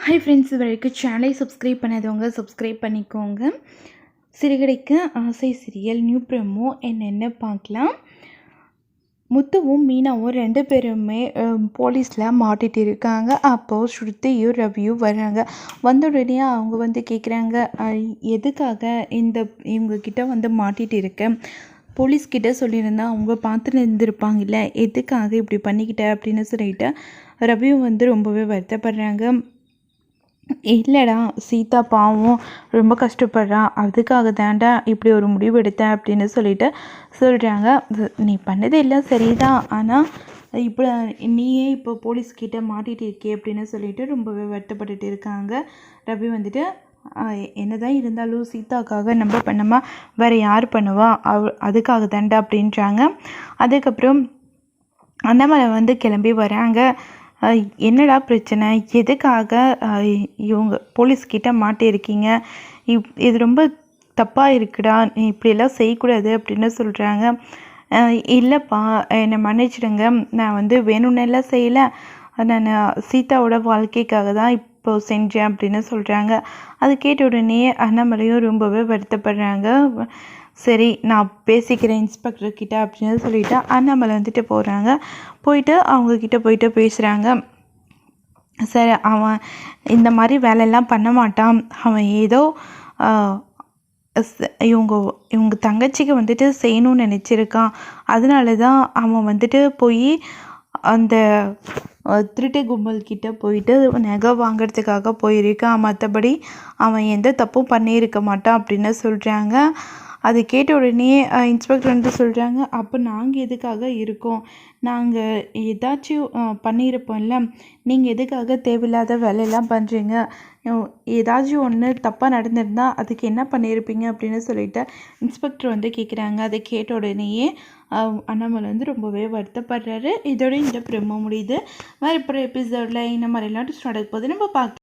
Hi friends, இது வரைக்கும் சேனலை சப்ஸ்கிரைப் பண்ணாதவங்க சப்ஸ்கிரைப் பண்ணிக்கோங்க. சிறுகதைக்கு ஆசை சீரியல் நியூ ப்ரோமோ என்னென்னு பார்க்கலாம். முத்துவும் மீனாவும் 2 பேருமே போலீஸில் மாட்டிகிட்டு இருக்காங்க. அப்போது ஸ்ருதியும் ரவியும் வர்றாங்க. வந்த உடனே அவங்க கேட்குறாங்க, எதுக்காக இவங்கக்கிட்ட மாட்டிகிட்டு இருக்கேன், போலீஸ்கிட்ட சொல்லியிருந்தா அவங்க பார்த்துட்டு இருந்திருப்பாங்கல்ல, எதுக்காக இப்படி பண்ணிக்கிட்ட அப்படின்னு சொல்லிட்டு ரவியும் ரொம்பவே வருத்தப்படுறாங்க. இல்லைடா, சீதா பாவம் ரொம்ப கஷ்டப்படுறா, அதுக்காக தாண்டா இப்படி ஒரு முடிவு எடுத்தேன் அப்படின்னு சொல்கிறாங்க. நீ பண்ணது எல்லாம் சரிதான், ஆனால் இப்போ நீயே இப்போ போலீஸ்கிட்ட மாட்டிகிட்டு இருக்கே அப்படின்னு சொல்லிட்டு ரொம்பவே வருத்தப்பட்டுட்டு இருக்காங்க. ரவி என்னதான் இருந்தாலும் சீதாக்காக நம்ம பண்ணாமல் வேறு யார் பண்ணுவா, அதுக்காக தாண்டா அப்படின்றாங்க. அதுக்கப்புறம் அண்ணாமலை கிளம்பி வராங்க. என்னடா பிரச்சனை, எதுக்காக இவங்க போலீஸ்கிட்ட மாட்டியிருக்கீங்க, இது ரொம்ப தப்பாக இருக்குடா, நீ இப்படியெல்லாம் செய்யக்கூடாது அப்படின்னு சொல்கிறாங்க. இல்லைப்பா, என்னை மன்னிச்சிடுங்க, நான் வேணும்னெல்லாம் செய்யலை, நான் சீதாவோட வாழ்க்கைக்காக தான் இப்போ செஞ்சேன் அப்படின்னு சொல்கிறாங்க. அது கேட்ட உடனே அண்ணாமலையும் ரொம்பவே வருத்தப்படுறாங்க. சரி, நான் பேசிக்கிறேன் இன்ஸ்பெக்டர்கிட்ட அப்படின்னு சொல்லிவிட்டு அண்ணாமலை போகிறாங்க. அவங்கக்கிட்ட போயிட்டு பேசுகிறாங்க. சரி, அவன் இந்த மாதிரி வேலையெல்லாம் பண்ண மாட்டான், அவன் ஏதோ இவங்க தங்கச்சிக்கு செய்யணும்னு நினச்சிருக்கான், அதனால தான் அவன் போய் அந்த திருட்டு கும்பல்கிட்ட போயிட்டு நகை வாங்கிறதுக்காக போயிருக்கான், மற்றபடி அவன் எந்த தப்பும் பண்ணியிருக்க மாட்டான் அப்படின்னு சொல்கிறாங்க. அது கேட்ட உடனே இன்ஸ்பெக்டர் சொல்கிறாங்க, அப்போ நாங்கள் எதுக்காக இருக்கோம், நாங்கள் ஏதாச்சும் பண்ணியிருப்போம்ல, நீங்கள் எதுக்காக தேவையில்லாத வேலையெல்லாம் பண்ணுறீங்க, ஏதாச்சும் ஒன்று தப்பாக நடந்திருந்தால் அதுக்கு என்ன பண்ணியிருப்பீங்க அப்படின்னு சொல்லிட்டு இன்ஸ்பெக்டர் கேட்குறாங்க. அதை கேட்ட உடனேயே அண்ணாமலை ரொம்பவே வருத்தப்படுறாரு. இதோட இந்த ப்ரோமோ முடியுது. வேறு எபிசோடில் இந்த மாதிரிலாம் நடக்க போகுது நம்ம பார்க்கலாம்.